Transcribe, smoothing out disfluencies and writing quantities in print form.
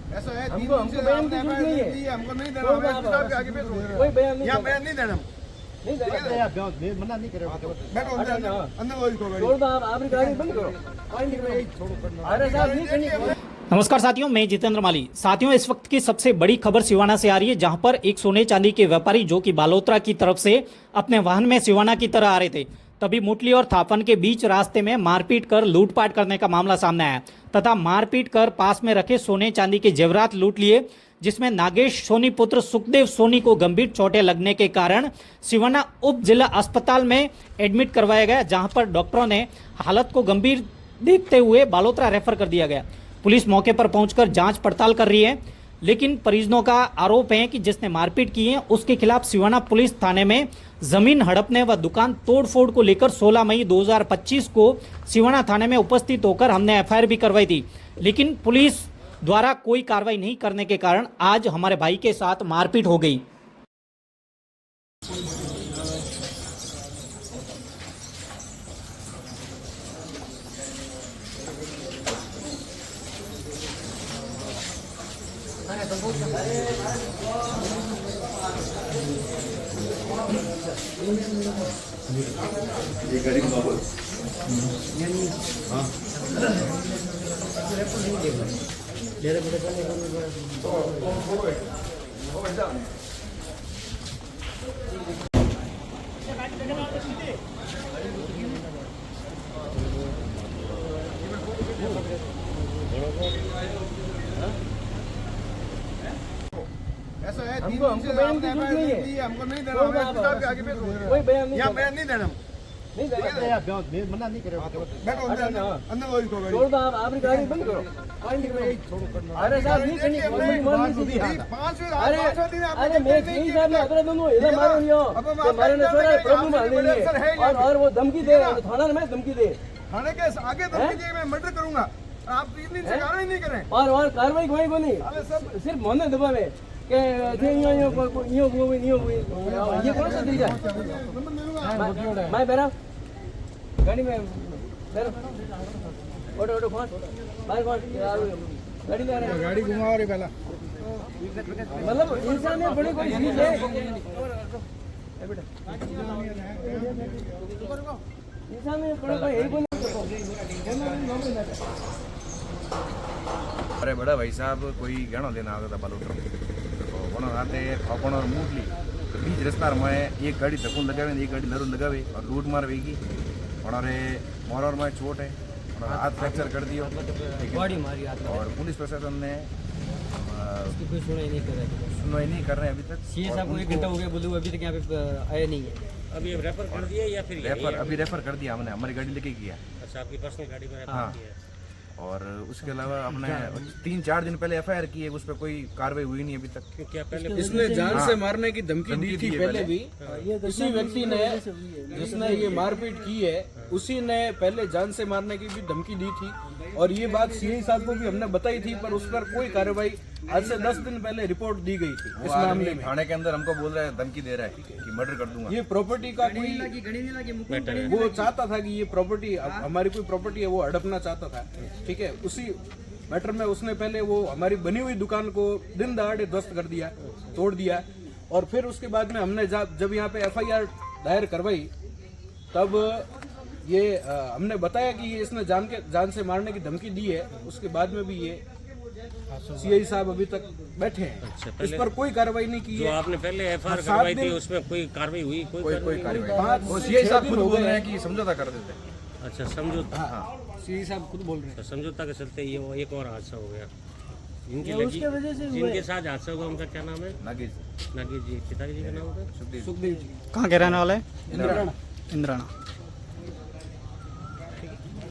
ऐसा है हमको बयान की जरूरत नहीं है। हमको नहीं देना, हमें किताब के आगे पेश हो गया। कोई बयान नहीं यहाँ करना। बयान नहीं देना, नहीं देना। मना नहीं करे बैठो अंदर, अंदर वो इसको गाड़ी। छोड़ दो आप, आपकी गाड़ी बंद करो। अरे साहब नहीं करनी। नमस्कार साथियों, मैं जितेंद्र माली। साथियों, इस वक्त की सबसे बड़ी खबर सिवाना से आ रही है, जहां पर एक सोने चांदी के व्यापारी जो कि बालोतरा की तरफ से अपने वाहन में सिवाना की तरह आ रहे थे, तभी मुटली और थापन के बीच रास्ते में मारपीट कर लूटपाट करने का मामला सामने आया तथा मारपीट कर पास में रखे सोने चांदी के जेवरात लूट लिए, जिसमें नागेश सोनी पुत्र सुखदेव सोनी को गंभीर चोटें लगने के कारण सिवाना उप जिला अस्पताल में एडमिट करवाया गया, जहां पर डॉक्टरों ने हालत को गंभीर देखते हुए बालोतरा रेफर कर दिया गया। पुलिस मौके पर पहुंचकर जांच पड़ताल कर रही है, लेकिन परिजनों का आरोप है कि जिसने मारपीट की है उसके खिलाफ सिवाना पुलिस थाने में जमीन हड़पने व दुकान तोड़फोड़ को लेकर 16 मई 2025 को सिवाना थाने में उपस्थित होकर हमने एफआईआर भी करवाई थी, लेकिन पुलिस द्वारा कोई कार्रवाई नहीं करने के कारण आज हमारे भाई के साथ मारपीट हो गई। ये गाड़ी को बोल। हाँ। ऐसा है हमको बयान की जरूरत नहीं है। हमको नहीं देना, हमें किताब के आगे पेश हो गया। कोई बयान नहीं यहाँ करना। बयान नहीं देना, नहीं देना। मना नहीं करे बैठो अंदर, अंदर वो इसको गाड़ी। छोड़ दो आप, आपकी गाड़ी बंद करो। अरे साहब नहीं करनी। अरे मैं यही साहब ने अपना दोनों इधर मारो नहीं हो तो मारे ने थोड़ा प्रॉब्लम आ गई है और वो धमकी दे, थाना में धमकी दे। थाने के आगे धमकी दी, मैं मर्डर करूंगा। आप 3 दिन से कार्रवाई नहीं करें और कार्रवाई कोई को नहीं, सिर्फ मोहन दबा में के ये कौन सा तरीका है? मैं बेरा गाड़ी में बेरा ऑटो ऑटो कौन बाहर कौन गाड़ी में आ रहा है, गाड़ी घुमाओ रे पहला। मतलब इंसान में बड़ी कोई चीज है इंसान में बड़ा कोई यही अरे बड़ा भाई साहब कोई गणो देना आता था बालोटो तो आते अपन और मूटली बीच रस्ता में एक गाड़ी धक्कू लगावे, एक गाड़ी नरू लगावे और लूट मार वेगी और मोर और में चोट है और हाथ फ्रैक्चर कर दियो और पुलिस प्रशासन ने कोई सुनवाई नहीं कर रहे हैं अभी तक। सीए साहब को 1 घंटा हो गया बोलूँ, अभी तक यहाँ पे आया नहीं है। अभी रेफर कर दिया या फिर रेफर कर दिया हमने, हमारी गाड़ी लेके किया। अच्छा, आपकी पर्सनल गाड़ी में रेफर हाँ। किया है। और उसके अलावा हमने 3-4 दिन पहले एफआईआर की है, उस पर कोई कार्रवाई हुई नहीं अभी तक। क्या पहले इसने जान से मारने की धमकी दी थी पहले भी। इसी व्यक्ति ने जिसने ये मारपीट की है उसी ने पहले जान से मारने की भी धमकी दी थी और ये बात सीआई साहब को भी हमने बताई थी, पर उस पर कोई कार्रवाई आज से 10 दिन पहले रिपोर्ट दी गई थी इस मामले में। थाने के अंदर हमको बोल रहा है, धमकी दे रहा है कि मर्डर कर दूंगा। ये प्रॉपर्टी का कोई वो चाहता था कि ये प्रॉपर्टी हमारी कोई प्रॉपर्टी है वो हड़पना चाहता था, ठीक है। उसी मैटर में उसने पहले वो हमारी बनी हुई दुकान को दिन दहाड़े ध्वस्त कर दिया, तोड़ दिया और फिर उसके बाद में हमने जब यहाँ पे एफआईआर दायर करवाई तब ये हमने बताया कि ये इसने जान से मारने की धमकी दी है। उसके बाद में भी ये सीआई साहब अभी तक बैठे हैं। अच्छा, इस पर कोई कार्रवाई नहीं की जो है। आपने पहले एफआईआर करवाई थी उसमें कोई कार्रवाई हुई? कोई कार्रवाई वो सीआई साहब खुद बोल रहे हैं कि समझौता कर देते हैं। अच्छा, समझौता। सीआई साहब खुद बोल रहे हैं। समझौता के चलते ये वो एक और हादसा हो गया जिनके साथ हादसा हुआ। उनका क्या नाम है? नागेश नागेश जी। पिताजी का नाम होगा सुखदेव जी। कहाँ के रहने वाले? इंद्राणा। इंद्राणा।